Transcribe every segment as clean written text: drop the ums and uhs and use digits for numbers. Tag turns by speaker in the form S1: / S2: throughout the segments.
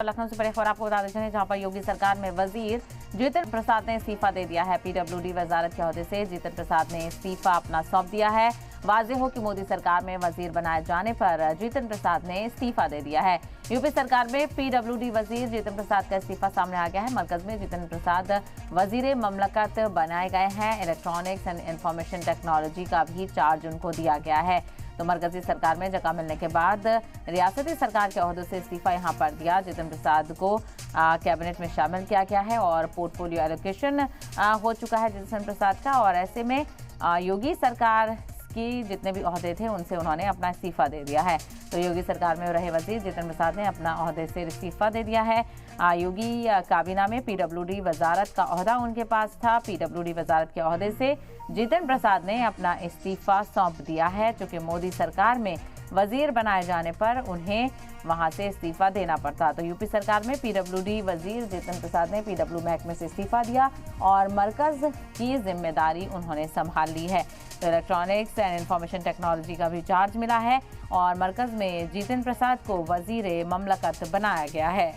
S1: लखनऊ से बड़ी खबर आपको बताते चलें, जहां पर योगी सरकार में वजीर जितेंद्र प्रसाद ने इस्तीफा दे दिया है। पीडब्ल्यूडी वजारत के ओहदे से जितेंद्र प्रसाद ने इस्तीफा अपना सौंप दिया है। वाज़ेह हो कि मोदी सरकार में वजीर बनाए जाने पर जितेंद्र प्रसाद ने इस्तीफा दे दिया है। यूपी सरकार में पीडब्ल्यूडी वजीर जितेंद्र प्रसाद का इस्तीफा सामने आ गया है। मरकज में जितेंद्र प्रसाद वजीर ममलकत बनाए गए हैं। इलेक्ट्रॉनिक्स एंड इंफॉर्मेशन टेक्नोलॉजी का भी चार्ज उनको दिया गया है। तो मरकजी सरकार में जगह मिलने के बाद रियासती सरकार के ओहदे से इस्तीफा यहां पर दिया। जितेंद्र प्रसाद को कैबिनेट में शामिल किया गया है और पोर्टफोलियो एलोकेशन हो चुका है जितेंद्र प्रसाद का। और ऐसे में योगी सरकार की जितने भी ओहदे थे उनसे उन्होंने अपना इस्तीफा दे दिया है। तो योगी सरकार में रहे वजीर जितेंद्र प्रसाद ने अपना ओहदे से इस्तीफा दे दिया है। योगी काबीना में पीडब्ल्यूडी वजारत का ओहदा उनके पास था। पीडब्ल्यूडी वजारत के ओहदे से जितेंद्र प्रसाद ने अपना इस्तीफा सौंप दिया है। चूंकि मोदी सरकार में वजीर बनाए जाने पर उन्हें वहां से इस्तीफा देना पड़ता। तो यूपी सरकार में पीडब्ल्यूडी वजीर जितेंद्र प्रसाद ने पीडब्ल्यू महकमे से इस्तीफा दिया और मरकज की जिम्मेदारी उन्होंने संभाल ली है। तो इलेक्ट्रॉनिक्स एंड इंफॉर्मेशन टेक्नोलॉजी का भी चार्ज मिला है और मरकज में जितेंद्र प्रसाद को वजीर ममलकत बनाया गया है।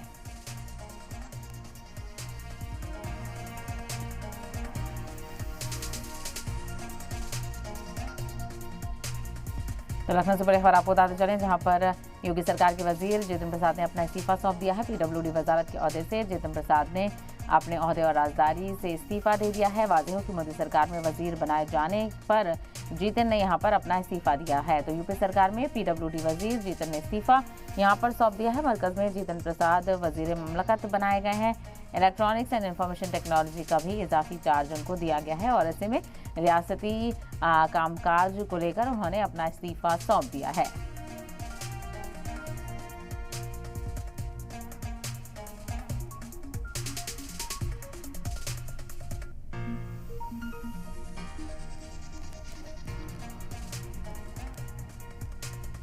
S1: तो लखनऊ से बड़ी खबर आपको बताते चलें, जहां पर योगी सरकार के वजीर जितेंद्र प्रसाद ने अपना इस्तीफा सौंप दिया है। पीडब्ल्यूडी वजारत के ओहदे से जितेंद्र प्रसाद ने अपने ओहदे और राजदारी से इस्तीफा दे दिया है। वाज़ेह हो कि मोदी सरकार में वजीर बनाए जाने पर जितेंद्र ने यहां पर अपना इस्तीफा दिया है। तो यूपी सरकार में पीडब्ल्यूडी वजीर जितेंद्र ने इस्तीफा यहां पर सौंप दिया है। मरकज में जितेंद्र प्रसाद वजीर ममलकत बनाए गए हैं। इलेक्ट्रॉनिक्स एंड इंफॉर्मेशन टेक्नोलॉजी का भी इजाफी चार्ज उनको दिया गया है और ऐसे में रियासती कामकाज को लेकर उन्होंने अपना इस्तीफा सौंप दिया है।